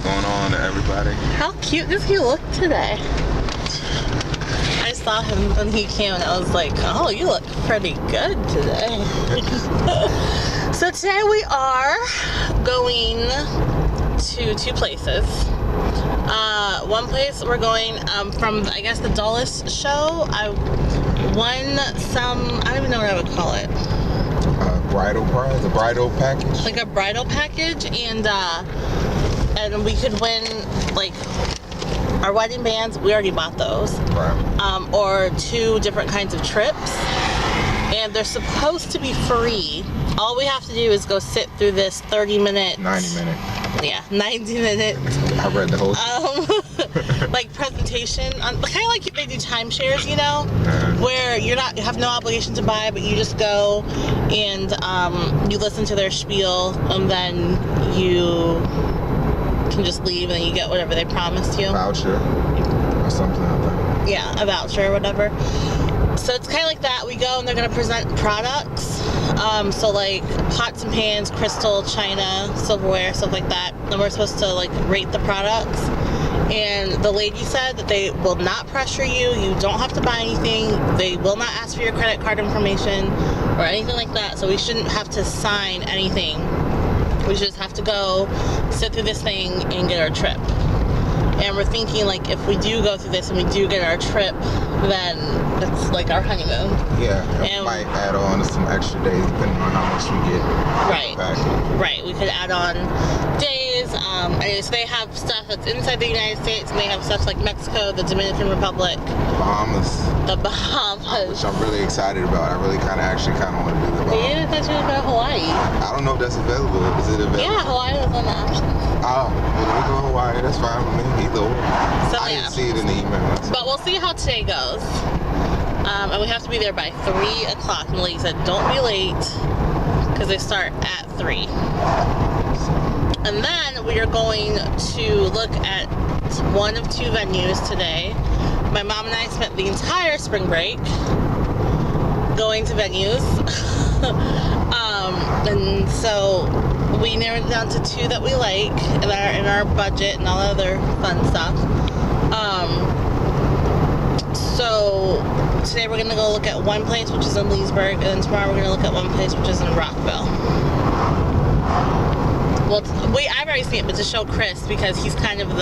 going on to everybody? How cute does he look today? I saw him when he came and I was like, oh, you look pretty good today. So today we are going to two places. One place we're going from, I guess, the Dulles show. I don't even know what I would call it. Bridal prize? A bridal package? Like a bridal package, and we could win, like, our wedding bands. We already bought those. Right. Or 2 different kinds of trips. And they're supposed to be free. All we have to do is go sit through this 90-minute. Yeah, 90-minute. I read the whole like presentation on, kind of like they do timeshares, you know, where you have no obligation to buy, but you just go and you listen to their spiel, and then you can just leave, and then you get whatever they promised you. Voucher or something like that. Yeah, a voucher or whatever. So it's kind of like that. We go and they're going to present products. So like pots and pans, crystal, china, silverware, stuff like that. And we're supposed to like rate the products. And the lady said that they will not pressure you. You don't have to buy anything. They will not ask for your credit card information or anything like that. So we shouldn't have to sign anything. We just have to go sit through this thing and get our trip. And we're thinking, like, if we do go through this and we do get our trip, then it's like our honeymoon. Yeah, and might add on to some extra days depending on how much we get. Right. We could add on days. So they have stuff that's inside the United States, and they have stuff like Mexico, the Dominican Republic, the Bahamas. Which I'm really excited about. I really kind of want to do the Bahamas. Yeah, I thought you were about Hawaii. I don't know if that's available. Is it available? Yeah, Hawaii was on the option. Oh, well, we go to Hawaii. That's fine with me. Either way. So, I didn't see it in the email. But we'll see how today goes. And we have to be there by 3 o'clock. And the lady said, don't be late, because they start at 3. And then we are going to look at one of 2 venues today. My mom and I spent the entire spring break going to venues. And so we narrowed it down to 2 that we like and are in our budget and all other fun stuff. So today we're gonna go look at one place, which is in Leesburg, and then tomorrow we're gonna look at one place, which is in Rockville. Well, I've already seen it, but to show Chris, because he's kind of we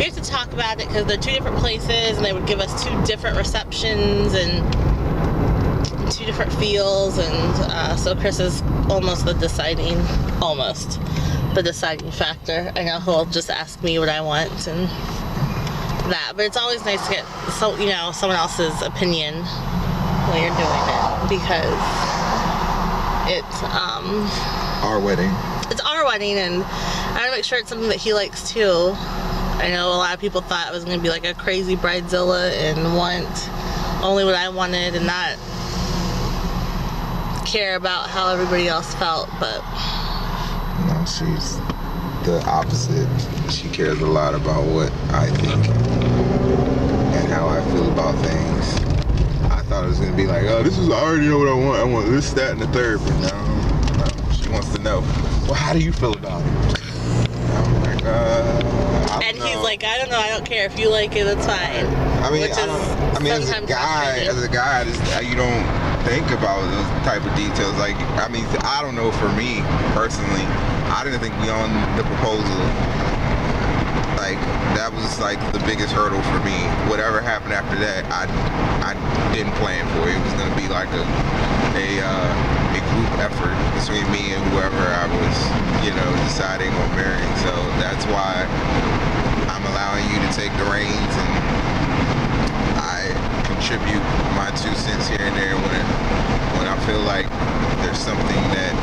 have to talk about it because they're 2 different places, and they would give us 2 different receptions and 2 different feels, and so Chris is almost the deciding factor. I know he'll just ask me what I want and that, but it's always nice to get someone else's opinion when you're doing it, because it's our wedding. It's our wedding, and I want to make sure it's something that he likes too. I know a lot of people thought it was going to be like a crazy bridezilla and want only what I wanted and not care about how everybody else felt, but no, she's the opposite. She cares a lot about what I think and how I feel about things. I thought it was gonna be like, oh, I already know what I want. I want this, that, and the third, but no, she wants to know, well, how do you feel about it? I'm like, and he's like, I don't know, I don't care. If you like it, it's fine. I mean, as a guy, you don't think about those type of details. Like, I mean, I don't know, for me personally, I didn't think beyond the proposal, like, that was like the biggest hurdle for me. Whatever happened after that, I didn't plan for it. It was gonna be like a group effort between me and whoever I was, deciding on marrying. So that's why I'm allowing you to take the reins, and I contribute my 2 cents here and there when I feel like there's something that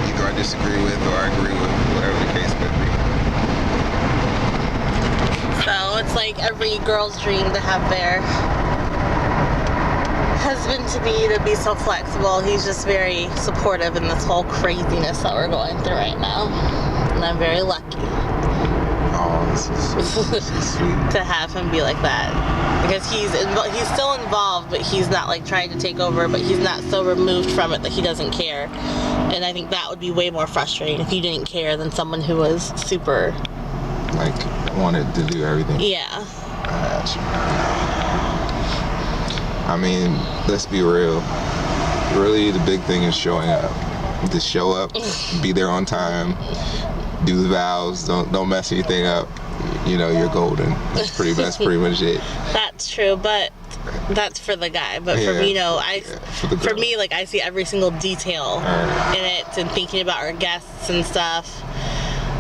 either I disagree with or I agree with, whatever the case may be. So it's like every girl's dream to have their husband to be so flexible. He's just very supportive in this whole craziness that we're going through right now, and I'm very lucky. Oh, this is sweet. To have him be like that, because he's still involved, but he's not like trying to take over, but he's not so removed from it that he doesn't care. And I think that would be way more frustrating if you didn't care than someone who was super Like, wanted to do everything. Yeah. I mean, let's be real. Really, the big thing is showing up. Just show up, be there on time, do the vows, don't mess anything up. You know, you're golden. That's pretty much it. That's true, but that's for the guy. But for me, no. For me, like, I see every single detail in it, and thinking about our guests and stuff,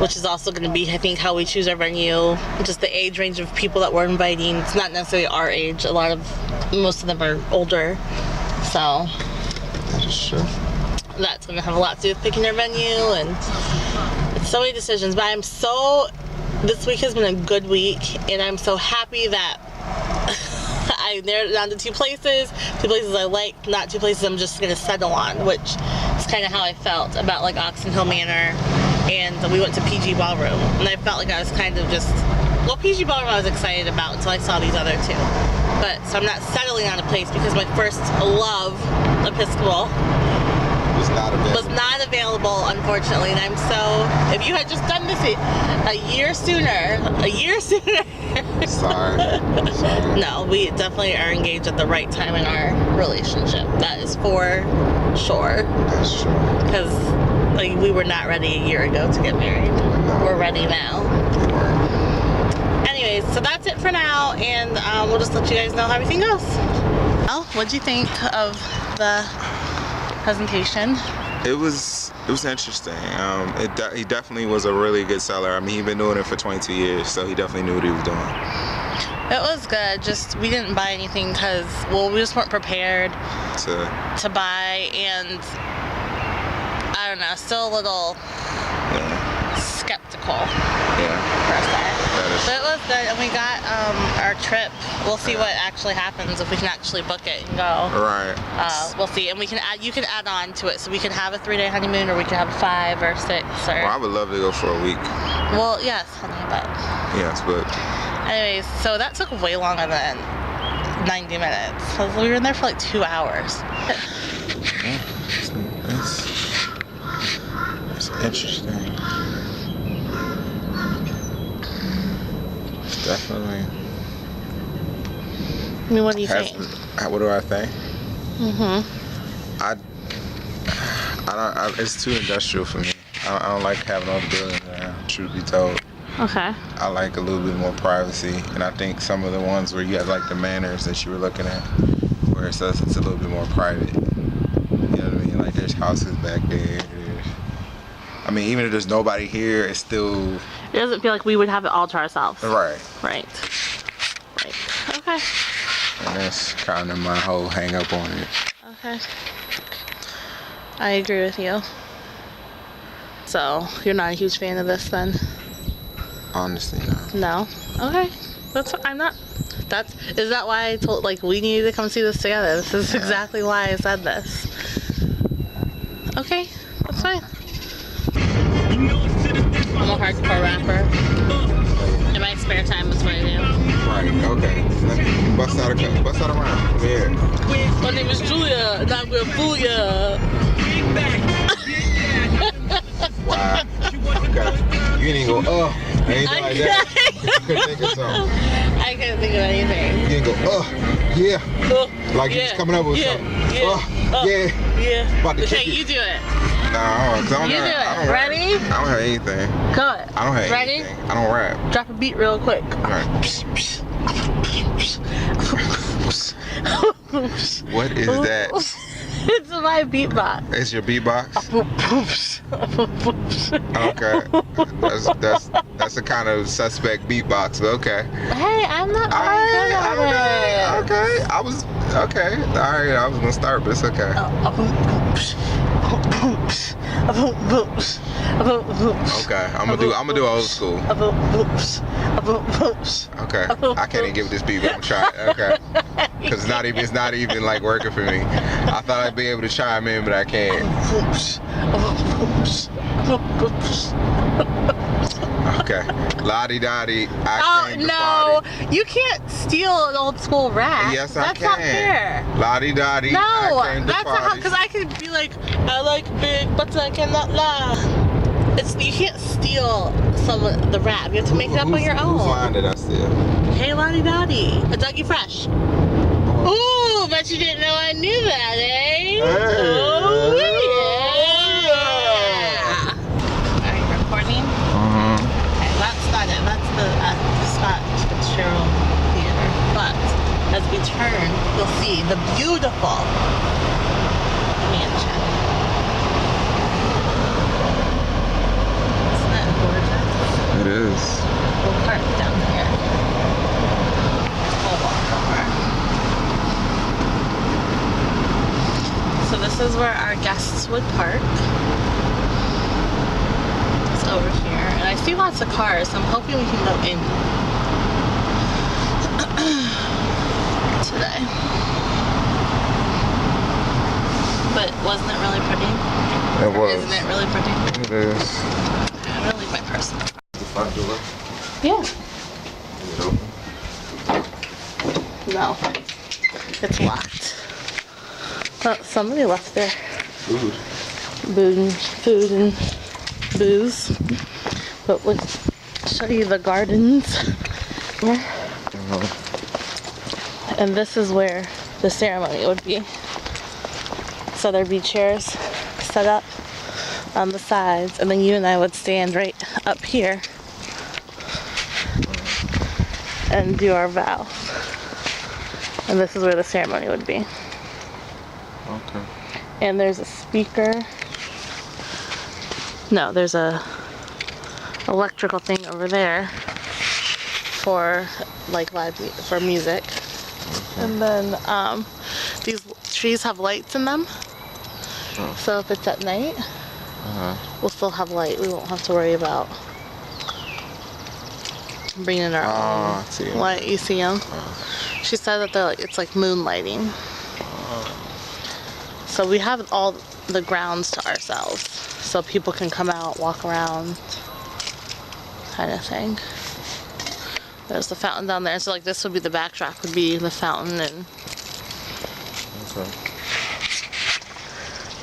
which is also going to be, I think, how we choose our venue. Just the age range of people that we're inviting. It's not necessarily our age. Most of them are older, so that is true. That's going to have a lot to do with picking our venue, and it's so many decisions. But this week has been a good week, and I'm so happy that I narrowed it down to 2 places I like, not 2 places I'm just going to settle on, which is kind of how I felt about like Oxon Hill Manor, and we went to PG Ballroom, and I felt like I was kind of just, PG Ballroom I was excited about until I saw these other 2. But, so I'm not settling on a place because my first love, Episcopal, was not available, unfortunately, and I'm so, if you had just done this a year sooner. Sorry. No, we definitely are engaged at the right time in our relationship. That is for sure. That's true. Because like, we were not ready a year ago to get married. No. We're ready now. Anyways, so that's it for now, and we'll just let you guys know how everything goes. Well, what'd you think of the presentation? It was interesting. He definitely was a really good seller. I mean, he'd been doing it for 22 years, so he definitely knew what he was doing. It was good. Just we didn't buy anything because, we just weren't prepared to buy, and I don't know, still a little skeptical. Per se. But it was good, and we got our trip. We'll see what actually happens if we can actually book it and go. Right. We'll see, and you can add on to it, so we can have a 3-day honeymoon, or we can have 5 or 6. Well, I would love to go for a week. Well, yes, honey, but. Yes, but. Anyways, so that took way longer than 90 minutes. We were in there for like 2 hours. It's interesting. Definitely. I mean, what do you think? What do I think? I don't. It's too industrial for me. I don't like having all the buildings around. Truth be told. Okay. I like a little bit more privacy, and I think some of the ones where you have like the manors that you were looking at, where it's a little bit more private. You know what I mean? Like there's houses back there. I mean, even if there's nobody here, it's still. It doesn't feel like we would have it all to ourselves. Right. Okay. And that's kind of my whole hang up on it. Okay. I agree with you. So, you're not a huge fan of this then? Honestly, no. No? Okay. I'm not. Is that why I told, we needed to come see this together? This is exactly why I said this. Okay. That's fine. I'm a hardcore rapper. In my spare time, that's what I do. Right, okay. Bust out a round. Yeah. My name is Julia, and I'm gonna fool ya. Wow. Okay. You didn't go, anything like that. You couldn't think of something. I couldn't think of anything. You didn't go, yeah. Like you was coming up with something. Yeah. About to okay, you do it. No, cause I don't do it. Ready? I don't have anything. Go. I don't have Ready? anything. I don't rap. Drop a beat real quick. Right. What is that? It's my beatbox. It's your beatbox? Okay. That's a kind of suspect beatbox, but okay. Hey, I'm not very good at it. Okay. Okay. Alright, I was gonna start, but it's okay. Okay, I'm gonna do old school. Okay, I can't even give this beat, but I'm trying. Okay, because it's not even like working for me. I thought I'd be able to chime in, but I can't. Okay, la-di-da-di. No, you can't steal an old school rap. Yes, I can. That's not fair. La-di-da-di. No, that's not how. Because I could be like, I like big butts, I cannot lie. It's you can't steal the rap. You have to make it up on your own. Whose line did I steal? Hey, Lottie Dottie. A Dougie Fresh. Ooh, bet you didn't know I knew that, eh? Hey. Oh, yeah. Are you recording? Okay, that's not it. That's the Scott Fitzgerald Theater. But as we turn, you'll see the beautiful mansion. Isn't that gorgeous? It is. We'll park down here. We'll walk over. So this is where our guests would park. It's over here. And I see lots of cars, so I'm hoping we can go in today. But wasn't it really pretty? It was. Isn't it really pretty? It is. I'm gonna leave my purse. The front door. Yeah. Is it open? No. It's locked. Oh, somebody left their Food. food and booze. But let's show you the gardens. And this is where the ceremony would be. So there'd be chairs set up on the sides, and then you and I would stand right up here and do our vow. And this is where the ceremony would be. Okay. And there's a speaker. No, there's a electrical thing over there for like live for music. And then these trees have lights in them. Oh. So if it's at night, we'll still have light. We won't have to worry about bringing our own light. You see them? She said that they're like it's like moonlighting. So we have all the grounds to ourselves, so people can come out, walk around, kind of thing. There's the fountain down there, so like this would be the backdrop, would be the fountain and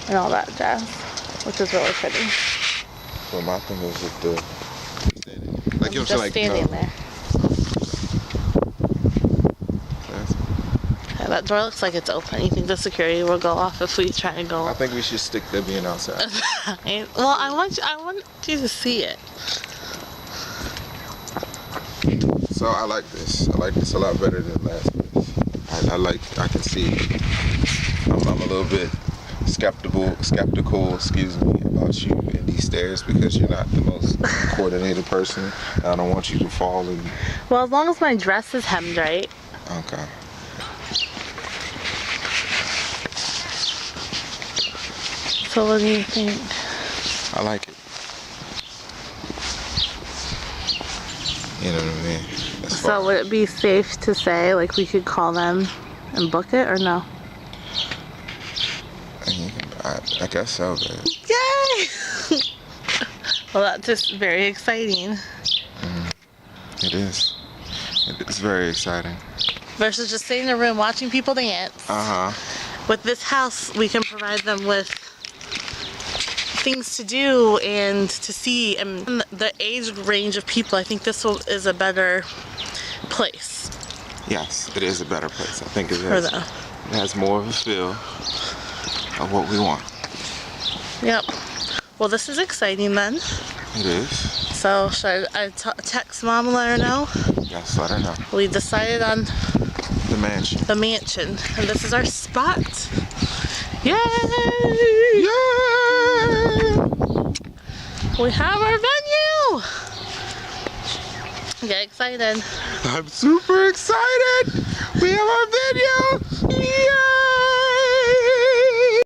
and all that jazz, which is really pretty. Well, my thing is with the like I'm just standing there. Yeah, that door looks like it's open. You think the security will go off if we try to go? I think we should stick to being outside. Well, I want you to see it. So I like this. I like this a lot better than last place. I can see. I'm a little bit skeptical, excuse me, about you in these stairs because you're not the most coordinated person. I don't want you to fall and. Well, as long as my dress is hemmed right. Okay. So what do you think? I like it. You know what I mean? So would it be safe to say like we could call them and book it or no? I guess so, babe. Yay! Well, that's just very exciting. It is. It's very exciting. Versus just sitting in a room watching people dance. With this house, we can provide them with things to do and to see, and the age range of people. I think this is a better place. Yes, it is a better place. I think it has more of a feel of what we want. Yep. Well, this is exciting then. It is. So should I text Mom and let her know? Yes, let her know. We decided on the mansion. The mansion, and this is our spot. Yay! Yay! We have our venue. Get excited. I'm super excited. We have our venue.